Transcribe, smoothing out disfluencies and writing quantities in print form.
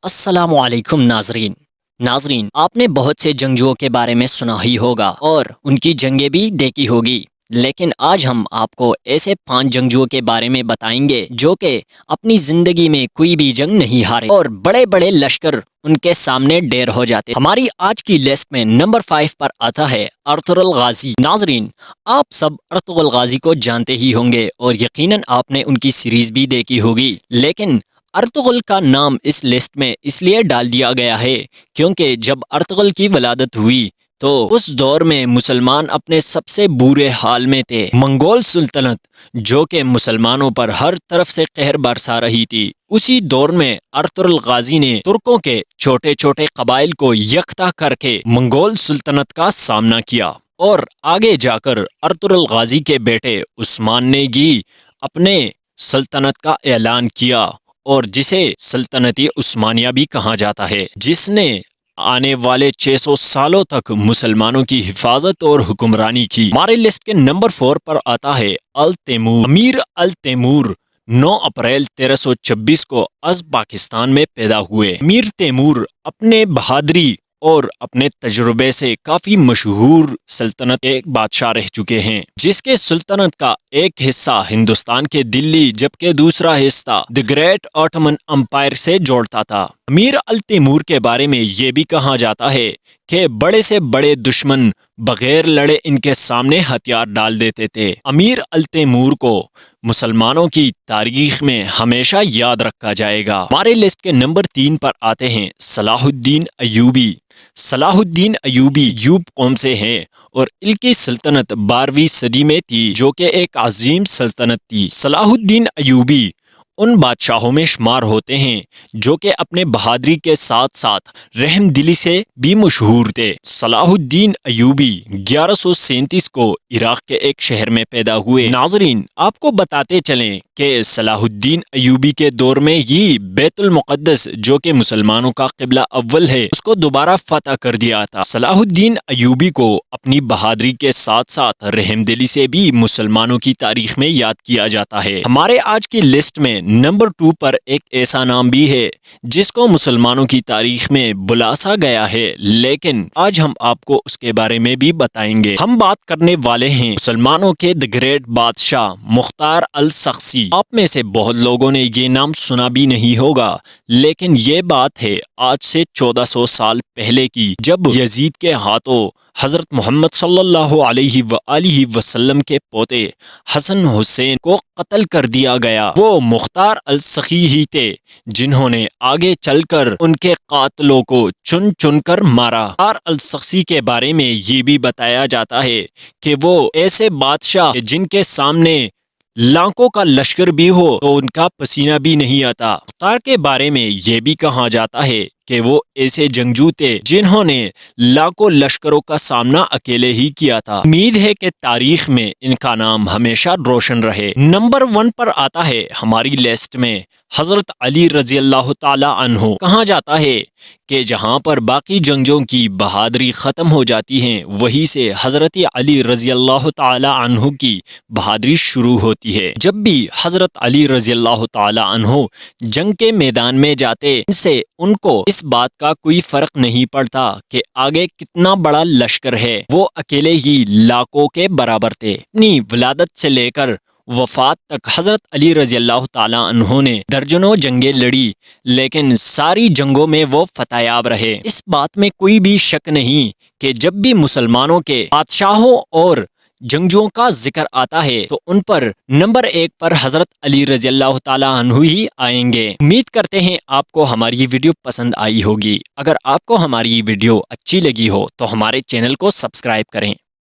السلام علیکم ناظرین آپ نے بہت سے جنگجوؤں کے بارے میں سنا ہی ہوگا اور ان کی جنگیں بھی دیکھی ہوگی، لیکن آج ہم آپ کو ایسے 5 جنگجوؤں کے بارے میں بتائیں گے جو کہ اپنی زندگی میں کوئی بھی جنگ نہیں ہارے اور بڑے بڑے لشکر ان کے سامنے ڈیر ہو جاتے۔ ہماری آج کی لسٹ میں نمبر 5 پر آتا ہے ارطغرل غازی۔ ناظرین، آپ سب ارطغرل غازی کو جانتے ہی ہوں گے اور یقیناً آپ نے ان کی سیریز بھی دیکھی ہوگی، لیکن ارطغرل کا نام اس لسٹ میں اس لیے ڈال دیا گیا ہے کیونکہ جب ارطغرل کی ولادت ہوئی تو اس دور میں مسلمان اپنے سب سے برے حال میں تھے۔ منگول سلطنت جو کہ مسلمانوں پر ہر طرف سے قہر برسا رہی تھی، اسی دور میں ارطغرل غازی نے ترکوں کے چھوٹے چھوٹے قبائل کو یکجا کر کے منگول سلطنت کا سامنا کیا اور آگے جا کر ارطغرل غازی کے بیٹے عثمان نے بھی اپنے سلطنت کا اعلان کیا اور جسے سلطنت عثمانیہ بھی کہا جاتا ہے، جس نے آنے والے 600 سالوں تک مسلمانوں کی حفاظت اور حکمرانی کی۔ ہمارے لسٹ کے نمبر 4 پر آتا ہے التیمور۔ امیر التیمور 9 اپریل 1326 کو از پاکستان میں پیدا ہوئے۔ امیر تیمور اپنے بہادری اور اپنے تجربے سے کافی مشہور سلطنت کے بادشاہ رہ چکے ہیں، جس کے سلطنت کا ایک حصہ ہندوستان کے دلی جبکہ دوسرا حصہ دی گریٹ آٹمن امپائر سے جوڑتا تھا۔ امیر التیمور کے بارے میں یہ بھی کہا جاتا ہے کہ بڑے سے بڑے دشمن بغیر لڑے ان کے سامنے ہتھیار ڈال دیتے تھے۔ امیر التیمور کو مسلمانوں کی تاریخ میں ہمیشہ یاد رکھا جائے گا۔ ہمارے لسٹ کے نمبر 3 پر آتے ہیں صلاح الدین ایوبی۔ صلاح الدین ایوبی ایوب قوم سے ہیں اور ان کی سلطنت 12ویں صدی میں تھی جو کہ ایک عظیم سلطنت تھی۔ صلاح الدین ایوبی ان بادشاہوں میں شمار ہوتے ہیں جو کہ اپنے بہادری کے ساتھ ساتھ رحم دلی سے بھی مشہور تھے۔ صلاح الدین ایوبی 1137 کو عراق کے ایک شہر میں پیدا ہوئے۔ ناظرین، آپ کو بتاتے چلیں کہ صلاح الدین ایوبی کے دور میں ہی بیت المقدس جو کہ مسلمانوں کا قبلہ اول ہے اس کو دوبارہ فتح کر دیا تھا۔ صلاح الدین ایوبی کو اپنی بہادری کے ساتھ ساتھ رحم دلی سے بھی مسلمانوں کی تاریخ میں یاد کیا جاتا ہے۔ ہمارے آج کی لسٹ میں نمبر 2 پر ایک ایسا نام بھی ہے جس کو مسلمانوں کی تاریخ میں بلاسا گیا ہے، لیکن آج ہم آپ کو اس کے بارے میں بھی بتائیں گے۔ ہم بات کرنے والے ہیں مسلمانوں کے دی گریٹ بادشاہ مختار السقسی۔ آپ میں سے بہت لوگوں نے یہ نام سنا بھی نہیں ہوگا، لیکن یہ بات ہے آج سے 1400 سال پہلے کی، جب یزید کے ہاتھوں حضرت محمد صلی اللہ علیہ وآلہ وسلم کے پوتے حسن حسین کو قتل کر دیا گیا۔ وہ مختار السقی ہی تھے جنہوں نے آگے چل کر ان کے قاتلوں کو چن چن کر مارا۔ مختار السقسی کے بارے میں یہ بھی بتایا جاتا ہے کہ وہ ایسے بادشاہ جن کے سامنے لاکھوں کا لشکر بھی ہو تو ان کا پسینہ بھی نہیں آتا۔ مختار کے بارے میں یہ بھی کہا جاتا ہے کہ وہ ایسے جنگجو تھے جنہوں نے لاکھوں لشکروں کا سامنا اکیلے ہی کیا تھا۔ امید ہے کہ تاریخ میں ان کا نام ہمیشہ روشن رہے۔ نمبر 1 پر آتا ہے ہماری لسٹ میں حضرت علی رضی اللہ تعالی عنہ۔ کہا جاتا ہے کہ جہاں پر باقی جنگجوؤں کی بہادری ختم ہو جاتی ہیں وہیں سے حضرت علی رضی اللہ تعالی عنہ کی بہادری شروع ہوتی ہے۔ جب بھی حضرت علی رضی اللہ تعالی عنہ جنگ کے میدان میں جاتے ان سے ان کو اس بات کا کوئی فرق نہیں پڑتا کہ آگے کتنا بڑا لشکر ہے، وہ اکیلے ہی لاکھوں کے برابر تھے۔ اپنی ولادت سے لے کر وفات تک حضرت علی رضی اللہ تعالیٰ عنہ نے درجنوں جنگیں لڑی، لیکن ساری جنگوں میں وہ فتح یاب رہے۔ اس بات میں کوئی بھی شک نہیں کہ جب بھی مسلمانوں کے بادشاہوں اور جنگجوؤں کا ذکر آتا ہے تو ان پر نمبر 1 پر حضرت علی رضی اللہ تعالیٰ عنہ ہی آئیں گے۔ امید کرتے ہیں آپ کو ہماری یہ ویڈیو پسند آئی ہوگی۔ اگر آپ کو ہماری یہ ویڈیو اچھی لگی ہو تو ہمارے چینل کو سبسکرائب کریں۔